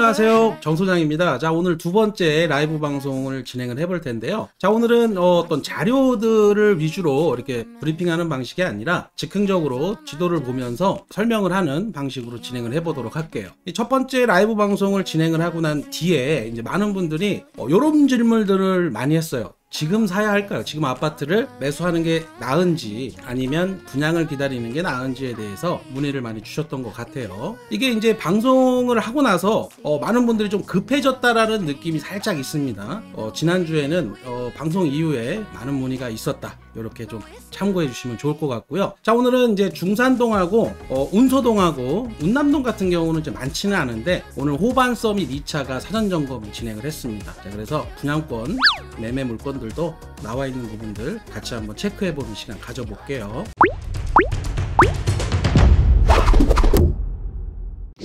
안녕하세요, 정 소장입니다. 자, 오늘 두 번째 라이브 방송을 진행을 해볼 텐데요. 자, 오늘은 어떤 자료들을 위주로 이렇게 브리핑하는 방식이 아니라 즉흥적으로 지도를 보면서 설명을 하는 방식으로 진행을 해보도록 할게요. 첫 번째 라이브 방송을 진행을 하고 난 뒤에 이제 많은 분들이 이런 질문들을 많이 했어요. 지금 사야 할까요? 지금 아파트를 매수하는 게 나은지 아니면 분양을 기다리는 게 나은지에 대해서 문의를 많이 주셨던 것 같아요. 이게 이제 방송을 하고 나서 많은 분들이 좀 급해졌다라는 느낌이 살짝 있습니다. 지난주에는 방송 이후에 많은 문의가 있었다, 이렇게 좀 참고해 주시면 좋을 것 같고요. 자, 오늘은 이제 중산동하고 운소동하고 운남동 같은 경우는 좀 많지는 않은데 오늘 호반서 및 2차가 사전 점검을 진행을 했습니다. 자, 그래서 분양권 매매 물건들도 나와 있는 부분들 같이 한번 체크해 보는 시간 가져볼게요.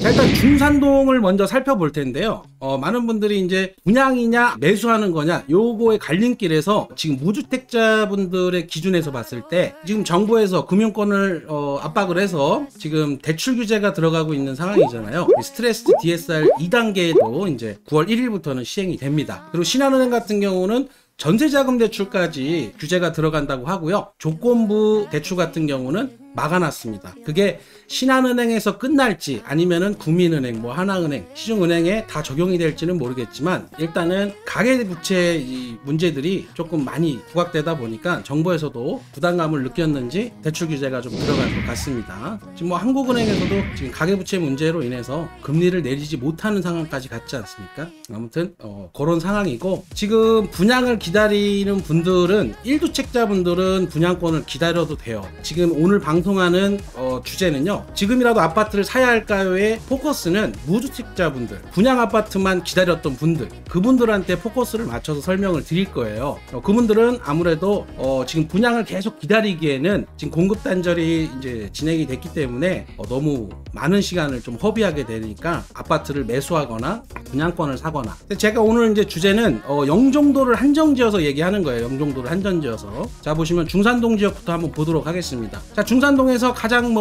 자, 일단 중산동을 먼저 살펴볼 텐데요. 많은 분들이 이제 분양이냐 매수하는 거냐 요거의 갈림길에서 지금 무주택자분들의 기준에서 봤을 때 지금 정부에서 금융권을 압박을 해서 지금 대출 규제가 들어가고 있는 상황이잖아요. 스트레스 DSR 2단계도 이제 9월 1일부터는 시행이 됩니다. 그리고 신한은행 같은 경우는 전세자금 대출까지 규제가 들어간다고 하고요. 조건부 대출 같은 경우는 막아놨습니다. 그게 신한은행에서 끝날지 아니면은 국민은행, 하나은행, 시중은행에 다 적용이 될지는 모르겠지만 일단은 가계부채 이 문제들이 조금 많이 부각되다 보니까 정부에서도 부담감을 느꼈는지 대출 규제가 좀 들어갈 것 같습니다. 지금 한국은행에서도 지금 가계부채 문제로 인해서 금리를 내리지 못하는 상황까지 갔지 않습니까? 아무튼 그런 상황이고, 지금 분양을 기다리는 분들은 1주택자분들은 분양권을 기다려도 돼요. 지금 오늘 방송하는 주제는요, 지금이라도 아파트를 사야 할까요의 포커스는 무주택자분들, 분양 아파트만 기다렸던 분들, 그분들한테 포커스를 맞춰서 설명을 드릴 거예요. 그분들은 아무래도 지금 분양을 계속 기다리기에는 지금 공급 단절이 이제 진행이 됐기 때문에 너무 많은 시간을 좀 허비하게 되니까 아파트를 매수하거나 분양권을 사거나. 제가 오늘 이제 주제는 영종도를 한정지어서 얘기하는 거예요. 영종도를 한정지어서. 자, 보시면 중산동 지역부터 한번 보도록 하겠습니다. 자, 중산동에서 가장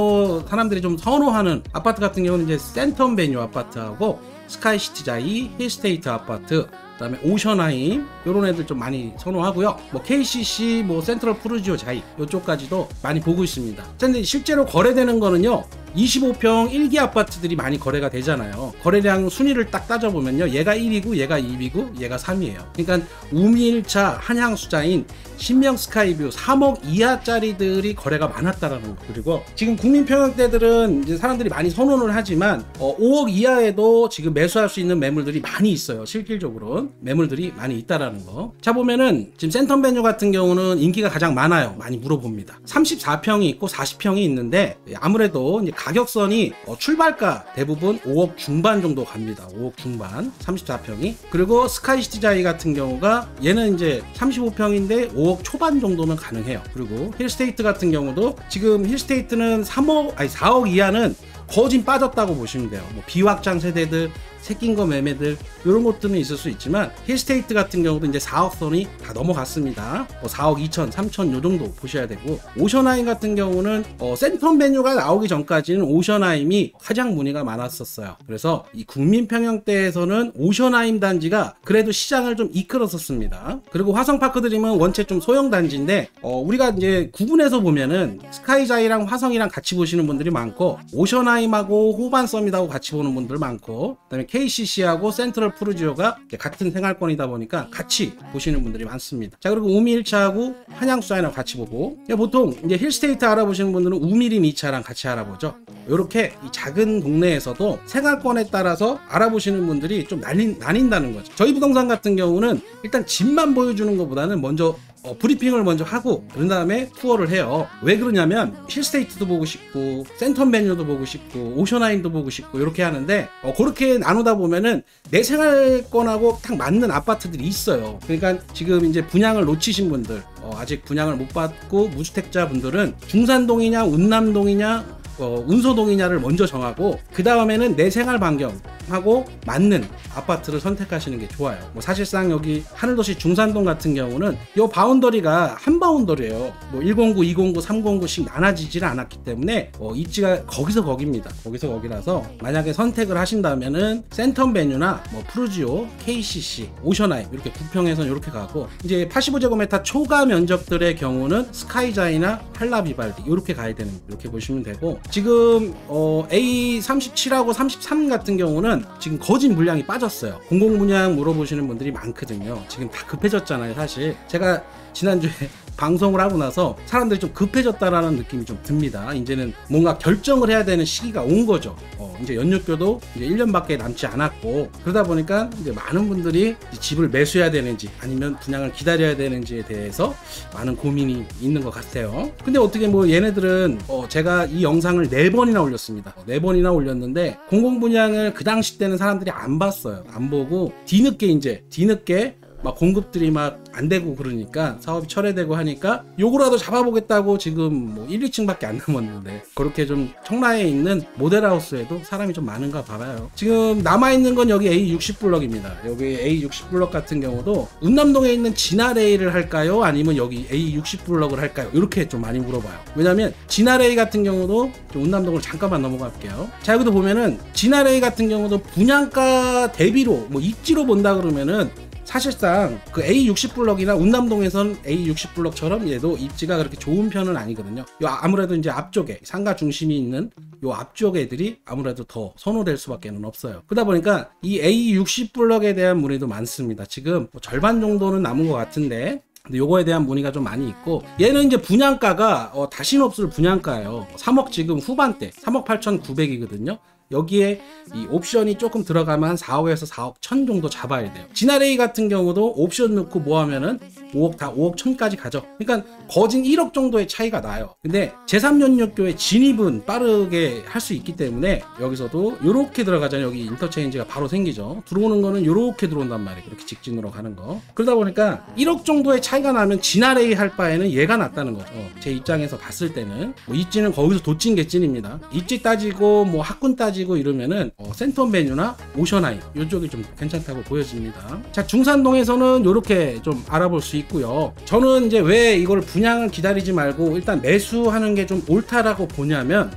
사람들이 좀 선호하는 아파트 같은 경우는 이제 센텀 베뉴 아파트하고 스카이시티 자이, 힐스테이트 아파트, 그다음에 오션하임, 요런 애들 좀 많이 선호하고요. KCC, 센트럴 푸르지오 자이, 요쪽까지도 많이 보고 있습니다. 근데 실제로 거래되는 거는요, 25평 1기 아파트들이 많이 거래가 되잖아요. 거래량 순위를 딱 따져보면요, 얘가 1위고 얘가 2위고 얘가 3위예요. 그러니까 우미 1차 한향수자인 신명 스카이뷰 3억 이하짜리들이 거래가 많았다라는 거. 그리고 지금 국민평형대들은 이제 사람들이 많이 선호를 하지만 5억 이하에도 지금 매수할 수 있는 매물들이 많이 있어요. 실질적으로 매물들이 많이 있다라는 거. 자, 보면은 지금 센텀 베뉴 같은 경우는 인기가 가장 많아요. 많이 물어봅니다. 34평이 있고 40평이 있는데 아무래도 이제 가격선이 출발가 대부분 5억 중반 정도 갑니다. 5억 중반 34평이. 그리고 스카이시티 자이 같은 경우가 얘는 이제 35평인데 5억 초반 정도면 가능해요. 그리고 힐스테이트 같은 경우도 지금 힐스테이트는 4억 이하는 거진 빠졌다고 보시면 돼요. 비확장 세대들, 새낀 거 매매들, 이런 것들은 있을 수 있지만 힐스테이트 같은 경우도 이제 4억 선이 다 넘어갔습니다. 4억 2천, 3천 요 정도 보셔야 되고, 오션하임 같은 경우는 센텀 베뉴가 나오기 전까지는 오션하임이 가장 문의가 많았었어요. 그래서 이 국민평형대에서는 오션하임 단지가 그래도 시장을 좀 이끌었었습니다. 그리고 화성파크드림은 원체 좀 소형 단지인데 우리가 이제 구분해서 보면은 스카이자이랑 화성이랑 같이 보시는 분들이 많고, 오션하임하고 호반서밋하고 같이 보는 분들 많고, 그다음에 KCC하고 센트럴 푸르지오가 같은 생활권이다 보니까 같이 보시는 분들이 많습니다. 자, 그리고 우미 1차하고 한양수자이랑 같이 보고, 보통 이제 힐스테이트 알아보시는 분들은 우미림 2차랑 같이 알아보죠. 이렇게 이 작은 동네에서도 생활권에 따라서 알아보시는 분들이 좀 나뉜다는 거죠. 저희 부동산 같은 경우는 일단 집만 보여주는 것보다는 먼저 브리핑을 먼저 하고 그런 다음에 투어를 해요. 왜 그러냐면 힐스테이트도 보고 싶고 센텀 베뉴도 보고 싶고 오션하임도 보고 싶고 이렇게 하는데 그렇게 나누다 보면은 내 생활권하고 딱 맞는 아파트들이 있어요. 그러니까 지금 이제 분양을 놓치신 분들, 아직 분양을 못 받고 무주택자 분들은 중산동이냐 운남동이냐 운소동이냐를 먼저 정하고 그 다음에는 내 생활 반경, 하고 맞는 아파트를 선택하시는 게 좋아요. 뭐 사실상 여기 하늘도시 중산동 같은 경우는 요 바운더리가 한 바운더리예요. 뭐 109, 209, 309씩 나눠지질 않았기 때문에 입지가 거기서 거기입니다. 거기서 거기라서 만약에 선택을 하신다면은 센텀 베뉴나 뭐 프루지오, KCC, 오션하임 이렇게 부평에선 이렇게 가고, 이제 85제곱미터 초과 면적들의 경우는 스카이자이나 팔라비발디 이렇게 가야 되는, 이렇게 보시면 되고, 지금 A37하고 33 같은 경우는 지금 거진 물량이 빠졌어요. 공공 분양 물어보시는 분들이 많거든요. 지금 다 급해졌잖아요. 사실 제가 지난주에 방송을 하고 나서 사람들이 좀 급해졌다라는 느낌이 좀 듭니다. 이제는 뭔가 결정을 해야 되는 시기가 온 거죠. 이제 연육교도 이제 1년밖에 남지 않았고, 그러다 보니까 이제 많은 분들이 집을 매수해야 되는지 아니면 분양을 기다려야 되는지에 대해서 많은 고민이 있는 것 같아요. 근데 어떻게 뭐 얘네들은 제가 이 영상을 4번이나 올렸습니다. 4번이나 올렸는데 공공 분양을 그 당시 때는 사람들이 안 봤어요. 안 보고 뒤늦게 막 공급들이 막 안 되고 그러니까 사업이 철회되고 하니까 요거라도 잡아보겠다고 지금 뭐 1, 2층밖에 안 남았는데, 그렇게 좀 청라에 있는 모델하우스에도 사람이 좀 많은가 봐요. 지금 남아있는 건 여기 A60블럭입니다. 여기 A60블럭 같은 경우도 운남동에 있는 진아레이를 할까요? 아니면 여기 A60블럭을 할까요? 이렇게 좀 많이 물어봐요. 왜냐면 진아레이 같은 경우도 좀 운남동을 잠깐만 넘어갈게요. 자, 여기도 보면은 진아레이 같은 경우도 분양가 대비로 뭐 입지로 본다 그러면은 사실상 그 A60블럭이나 운남동에선 A60블럭처럼 얘도 입지가 그렇게 좋은 편은 아니거든요. 아무래도 이제 앞쪽에 상가 중심이 있는 요 앞쪽 애들이 아무래도 더 선호될 수밖에 없어요. 그러다 보니까 이 A60블럭에 대한 문의도 많습니다. 지금 뭐 절반 정도는 남은 것 같은데, 근데 요거에 대한 문의가 좀 많이 있고, 얘는 이제 분양가가 다시는 없을 분양가예요. 3억 지금 후반대 3억 8,900이거든요. 여기에 이 옵션이 조금 들어가면 한 4억에서 4억 1천 정도 잡아야 돼요. 진아레이 같은 경우도 옵션 넣고 뭐 하면은 5억 1천까지 가죠. 그러니까 거진 1억 정도의 차이가 나요. 근데 제3연육교의 진입은 빠르게 할 수 있기 때문에 여기서도 요렇게 들어가잖아요. 여기 인터체인지가 바로 생기죠. 들어오는 거는 요렇게 들어온단 말이에요. 이렇게 직진으로 가는 거. 그러다 보니까 1억 정도의 차이가 나면 진아레이 할 바에는 얘가 낫다는 거죠. 제 입장에서 봤을 때는 뭐 입지는 거기서 도찐 개찐입니다. 입지 따지고 뭐 학군 따지고 이러면은 센텀 베뉴나 오션하임 이쪽이 좀 괜찮다고 보여집니다. 자, 중산동에서는 요렇게 좀 알아볼 수 있고요. 저는 이제 왜 이걸 분양을 기다리지 말고 일단 매수하는 게 좀 옳다라고 보냐면,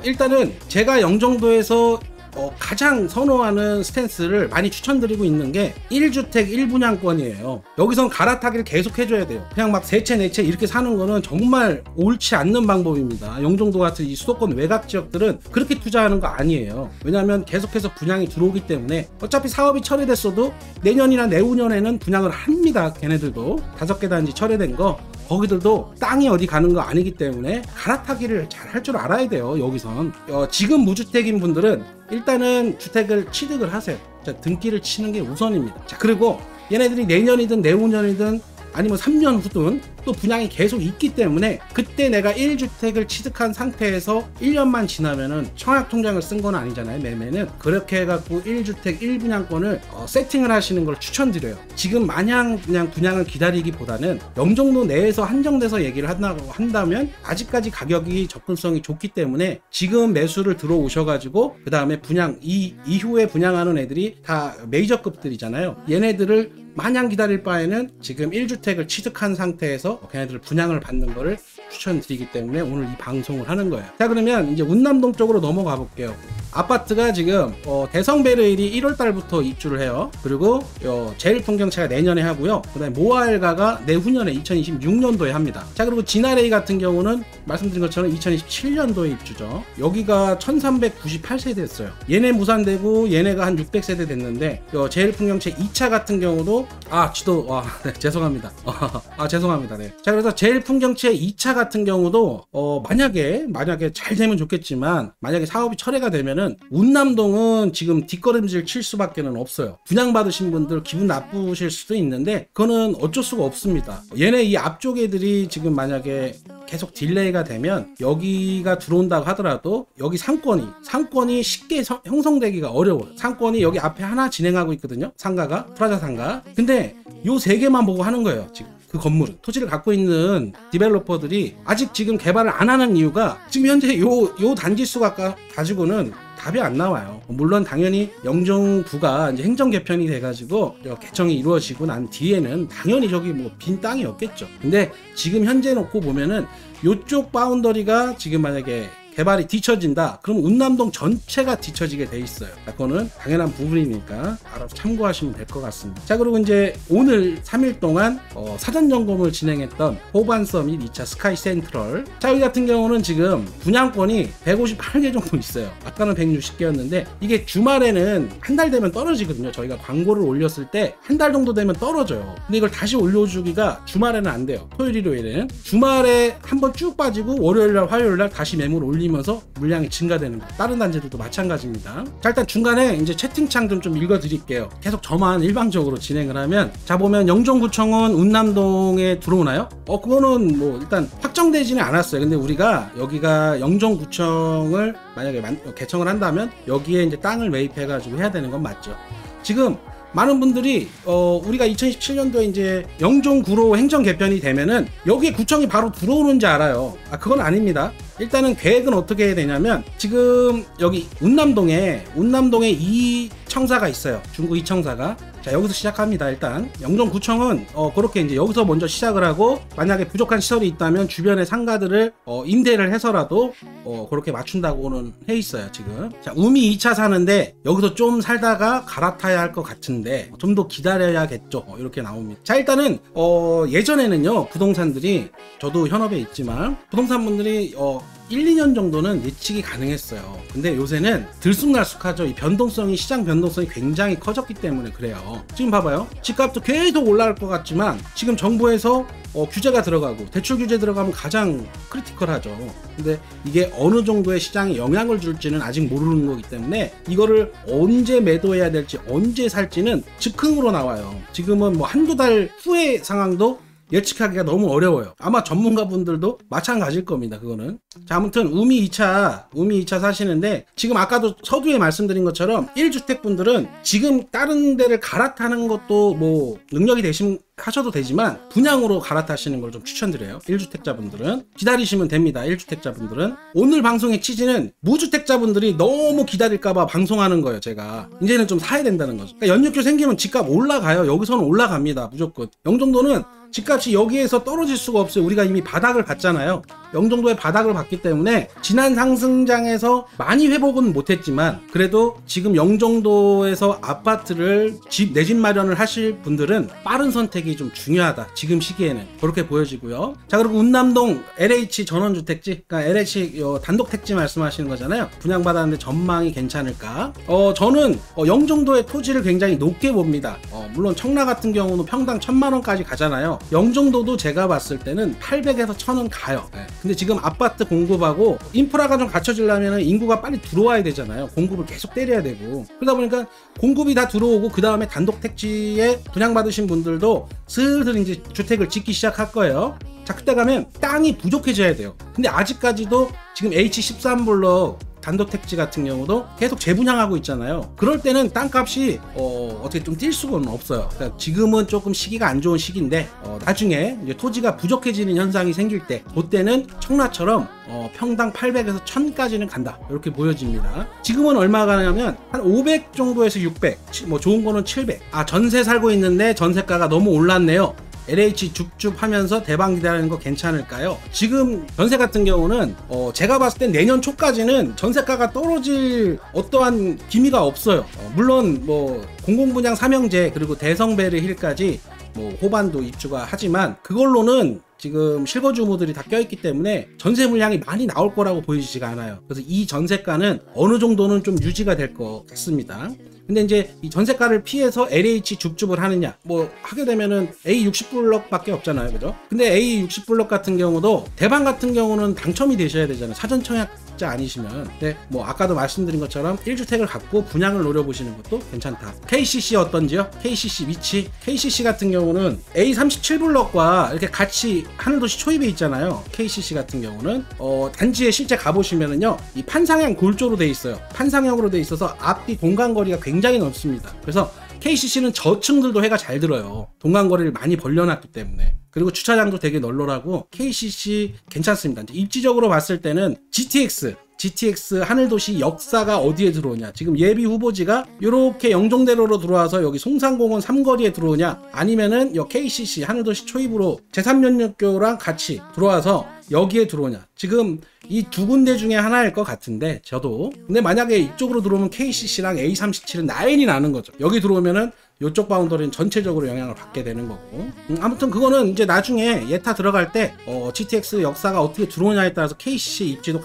일단은 제가 영종도에서 가장 선호하는 스탠스를 많이 추천드리고 있는 게 1주택 1분양권이에요. 여기선 갈아타기를 계속 해줘야 돼요. 그냥 막 3채 4채 이렇게 사는 거는 정말 옳지 않는 방법입니다. 영종도 같은 이 수도권 외곽 지역들은 그렇게 투자하는 거 아니에요. 왜냐하면 계속해서 분양이 들어오기 때문에 어차피 사업이 철회됐어도 내년이나 내후년에는 분양을 합니다. 걔네들도 5개 단지 철회된 거, 거기들도 땅이 어디 가는 거 아니기 때문에 갈아타기를 잘 할 줄 알아야 돼요. 여기선 지금 무주택인 분들은 일단은 주택을 취득을 하세요. 자, 등기를 치는 게 우선입니다. 자, 그리고 얘네들이 내년이든 내후년이든 아니면 3년 후든 또 분양이 계속 있기 때문에 그때 내가 1주택을 취득한 상태에서 1년만 지나면은 청약통장을 쓴 건 아니잖아요. 매매는. 그렇게 해갖고 1주택 1분양권을 세팅을 하시는 걸 추천드려요. 지금 마냥 그냥 분양을 기다리기보다는 영종도 내에서 한정돼서 얘기를 한다면 아직까지 가격이 접근성이 좋기 때문에 지금 매수를 들어오셔가지고 그 다음에 분양 이후에 분양하는 애들이 다 메이저급들이잖아요. 얘네들을 마냥 기다릴 바에는 지금 1주택을 취득한 상태에서 걔네들을 분양을 받는 거를 추천드리기 때문에 오늘 이 방송을 하는 거예요. 자, 그러면 이제 운남동 쪽으로 넘어가 볼게요. 아파트가 지금 대성베르일이 1월달부터 입주를 해요. 그리고 제일풍경채가 내년에 하고요. 그 다음에 모아엘가가 내후년에 2026년도에 합니다. 자, 그리고 진아레이 같은 경우는 말씀드린 것처럼 2027년도에 입주죠. 여기가 1398세대였어요. 얘네 무산되고 얘네가 한 600세대 됐는데 제일풍경채 2차 같은 경우도 네, 죄송합니다. 죄송합니다. 네. 자, 그래서 제일풍경채 2차 같은 경우도 만약에 잘 되면 좋겠지만 만약에 사업이 철회가 되면은 운남동은 지금 뒷걸음질 칠 수밖에 없어요. 분양받으신 분들 기분 나쁘실 수도 있는데 그거는 어쩔 수가 없습니다. 얘네 이 앞쪽 애들이 지금 만약에 계속 딜레이가 되면 여기가 들어온다고 하더라도 여기 상권이 쉽게 형성되기가 어려워요. 상권이 여기 앞에 하나 진행하고 있거든요. 상가가 프라자 상가. 근데 요 3개만 보고 하는 거예요. 지금 그 건물은 토지를 갖고 있는 디벨로퍼들이 아직 지금 개발을 안 하는 이유가 지금 현재 요 단지 수가 가지고는 답이 안 나와요. 물론 당연히 영종구가 이제 행정 개편이 돼가지고 개청이 이루어지고 난 뒤에는 당연히 저기 뭐 빈 땅이 없겠죠. 근데 지금 현재 놓고 보면은 요쪽 바운더리가 지금 만약에 개발이 뒤처진다 그럼 운남동 전체가 뒤처지게 돼 있어요. 그거는 당연한 부분이니까 알아서 참고하시면 될 것 같습니다. 자, 그리고 이제 오늘 3일 동안 사전 점검을 진행했던 호반섬 2차 스카이 센트럴, 자, 여기 같은 경우는 지금 분양권이 158개 정도 있어요. 아까는 160개였는데 이게 주말에는 한 달 되면 떨어지거든요. 저희가 광고를 올렸을 때 한 달 정도 되면 떨어져요. 근데 이걸 다시 올려주기가 주말에는 안 돼요. 토요일 일요일에는 주말에 한번 쭉 빠지고 월요일날 화요일날 다시 매물 올리면서 물량이 증가되는 거. 다른 단지들도 마찬가지입니다. 자, 일단 중간에 이제 채팅창 좀 읽어드릴게요. 계속 저만 일방적으로 진행을 하면, 자, 보면 영종구청은 운남동에 들어오나요? 그거는 뭐 일단 확정되지는 않았어요. 근데 우리가 여기가 영종구청을 만약에 개청을 한다면 여기에 이제 땅을 매입해가지고 해야 되는 건 맞죠. 지금 많은 분들이 우리가 2017년도에 이제 영종구로 행정 개편이 되면은 여기에 구청이 바로 들어오는지 알아요. 그건 아닙니다. 일단은 계획은 어떻게 해야 되냐면, 지금 여기 운남동에 2청사가 있어요. 중구 2청사가. 자, 여기서 시작합니다. 일단 영종구청은 그렇게 이제 여기서 먼저 시작을 하고, 만약에 부족한 시설이 있다면 주변의 상가들을 임대를 해서라도 그렇게 맞춘다고는 해 있어요 지금. 자, 우미 2차 사는데 여기서 좀 살다가 갈아타야 할 것 같은데 좀 더 기다려야겠죠. 이렇게 나옵니다. 자, 일단은 예전에는요, 부동산들이, 저도 현업에 있지만 부동산분들이 1, 2년 정도는 예측이 가능했어요. 근데 요새는 들쑥날쑥하죠. 이 변동성이, 시장 변동성이 굉장히 커졌기 때문에 그래요. 지금 봐봐요. 집값도 계속 올라갈 것 같지만 지금 정부에서 규제가 들어가고, 대출 규제 들어가면 가장 크리티컬하죠. 근데 이게 어느 정도의 시장에 영향을 줄지는 아직 모르는 거기 때문에 이거를 언제 매도해야 될지, 언제 살지는 즉흥으로 나와요. 지금은 뭐 한두 달 후의 상황도 예측하기가 너무 어려워요. 아마 전문가분들도 마찬가지일 겁니다. 그거는. 자, 아무튼 우미 2차 사시는데, 지금 아까도 서두에 말씀드린 것처럼 1주택 분들은 지금 다른 데를 갈아타는 것도 뭐 능력이 하셔도 되지만 분양으로 갈아타시는 걸 좀 추천드려요. 1주택자분들은 기다리시면 됩니다. 1주택자분들은. 오늘 방송의 취지는 무주택자분들이 너무 기다릴까봐 방송하는 거예요. 제가 이제는 좀 사야 된다는 거죠. 그러니까 연육규 생기면 집값 올라가요. 여기서는 올라갑니다. 무조건. 영종도는 집값이 여기에서 떨어질 수가 없어요. 우리가 이미 바닥을 봤잖아요. 영종도의 바닥을 봤기 때문에 지난 상승장에서 많이 회복은 못했지만 그래도 지금 영종도에서 아파트를 내 집 마련을 하실 분들은 빠른 선택이 좀 중요하다. 지금 시기에는 그렇게 보여지고요. 자, 그리고 운남동 LH 전원주택지, 그러니까 LH 단독택지 말씀하시는 거잖아요. 분양받았는데 전망이 괜찮을까? 저는 영종도의 토지를 굉장히 높게 봅니다. 물론 청라 같은 경우는 평당 1,000만원까지 가잖아요. 영종도도 제가 봤을 때는 800에서 1,000원 가요. 근데 지금 아파트 공급하고 인프라가 좀 갖춰지려면 인구가 빨리 들어와야 되잖아요. 공급을 계속 때려야 되고. 그러다 보니까 공급이 다 들어오고 그 다음에 단독 택지에 분양받으신 분들도 슬슬 이제 주택을 짓기 시작할 거예요. 자, 그때 가면 땅이 부족해져야 돼요. 근데 아직까지도 지금 H13블럭 단독택지 같은 경우도 계속 재분양하고 있잖아요. 그럴 때는 땅값이 어떻게 좀 뛸 수는 없어요. 그러니까 지금은 조금 시기가 안 좋은 시기인데 나중에 이제 토지가 부족해지는 현상이 생길 때, 그때는 청라처럼 평당 800에서 1000까지는 간다. 이렇게 보여집니다. 지금은 얼마 가냐면 한 500 정도에서 600, 뭐 좋은 거는 700. 전세 살고 있는데 전세가가 너무 올랐네요. LH 줍줍 하면서 대박 기다리는 거 괜찮을까요? 지금 전세 같은 경우는 제가 봤을 땐 내년 초까지는 전세가가 떨어질 어떠한 기미가 없어요. 물론 뭐 공공분양 3형제 그리고 대성베르 힐까지 뭐 호반도 입주가 하지만 그걸로는 지금 실거주무들이 다 껴있기 때문에 전세 물량이 많이 나올 거라고 보이지가 않아요. 그래서 이 전세가는 어느 정도는 좀 유지가 될 것 같습니다. 근데 이제 이 전세가를 피해서 LH 줍줍을 하느냐, 뭐 하게 되면은 A60블럭 밖에 없잖아요. 그죠? 근데 A60블럭 같은 경우도 대방 같은 경우는 당첨이 되셔야 되잖아요. 사전 청약자 아니시면. 근데 뭐 아까도 말씀드린 것처럼 1주택을 갖고 분양을 노려보시는 것도 괜찮다. KCC 어떤지요? KCC 위치. KCC 같은 경우는 A37블럭과 이렇게 같이 하늘도시 초입에 있잖아요. KCC 같은 경우는 단지에 실제 가보시면은요, 이 판상형 골조로 돼 있어요. 판상형으로 돼 있어서 앞뒤 공간거리가 굉장히 넓습니다. 그래서 KCC는 저층들도 해가 잘 들어요. 동간거리를 많이 벌려놨기 때문에. 그리고 주차장도 되게 널널하고 KCC 괜찮습니다. 이제 입지적으로 봤을 때는 GTX 하늘도시 역사가 어디에 들어오냐, 지금 예비 후보지가 이렇게 영종대로로 들어와서 여기 송산공원 삼거리에 들어오냐, 아니면은 여 KCC 하늘도시 초입으로 제3면역교랑 같이 들어와서 여기에 들어오냐. 지금 이 두 군데 중에 하나일 것 같은데 저도. 근데 만약에 이쪽으로 들어오면 KCC랑 A37은 라인이 나는 거죠. 여기 들어오면은 이쪽 바운더리는 전체적으로 영향을 받게 되는 거고. 아무튼 그거는 이제 나중에 예타 들어갈 때 GTX 역사가 어떻게 들어오냐에 따라서 KCC 입지도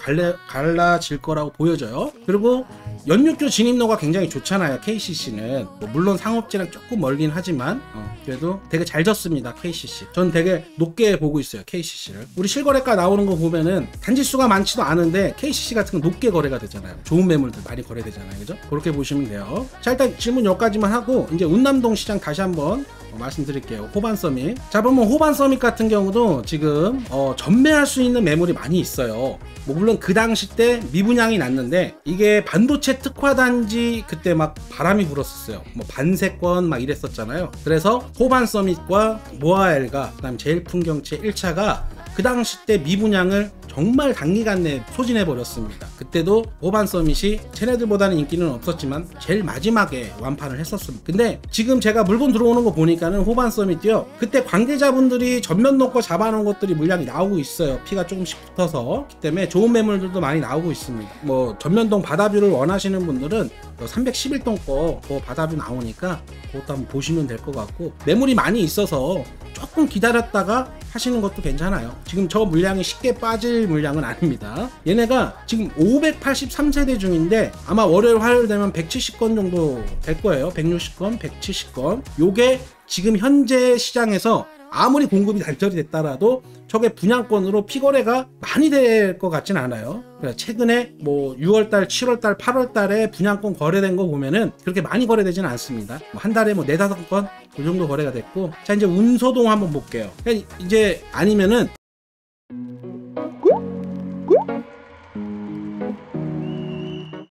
갈라질 거라고 보여져요. 그리고 연육교 진입로가 굉장히 좋잖아요. KCC는 뭐 물론 상업지랑 조금 멀긴 하지만 그래도 되게 잘 졌습니다. KCC 전 되게 높게 보고 있어요. KCC를 우리 실거래가 나오는 거 보면은 단지수가 많지도 않은데 KCC 같은 건 높게 거래가 되잖아요. 좋은 매물들 많이 거래되잖아요. 그죠? 그렇게 보시면 돼요. 자, 일단 질문 여기까지만 하고 이제 운남동 시장 다시 한번 말씀드릴게요. 호반 서밋. 자, 보면 호반 서밋 같은 경우도 지금 전매할 수 있는 매물이 많이 있어요. 뭐 물론 그 당시 때 미분양이 났는데 이게 반도체 특화단지 그때 막 바람이 불었었어요. 뭐 반세권 막 이랬었잖아요. 그래서 호반 서밋과 모아엘가 그다음 제일풍경채 1차가 그 당시 때 미분양을 정말 단기간 내에 소진해 버렸습니다. 그때도 호반 서밋이 쟤네들보다는 인기는 없었지만 제일 마지막에 완판을 했었습니다. 근데 지금 제가 물건 들어오는 거 보니까는 호반 서밋이요, 그때 관계자분들이 전면 놓고 잡아놓은 것들이 물량이 나오고 있어요. 피가 조금씩 붙어서. 그렇기 때문에 좋은 매물들도 많이 나오고 있습니다. 뭐 전면동 바다뷰를 원하시는 분들은 311동 거 바다뷰 나오니까 그것도 한번 보시면 될 것 같고, 매물이 많이 있어서 조금 기다렸다가 하시는 것도 괜찮아요. 지금 저 물량이 쉽게 빠질 물량은 아닙니다. 얘네가 지금 583세대 중인데 아마 월요일 화요일 되면 170건 정도 될 거예요. 160건 170건. 요게 지금 현재 시장에서 아무리 공급이 단절이 됐다라도 저게 분양권으로 피거래가 많이 될 것 같진 않아요. 최근에 뭐 6월달, 7월달, 8월달에 분양권 거래된 거 보면은 그렇게 많이 거래되지는 않습니다. 뭐 한 달에 뭐 4-5건 그 정도 거래가 됐고. 자, 이제 운소동 한번 볼게요. 이제 아니면은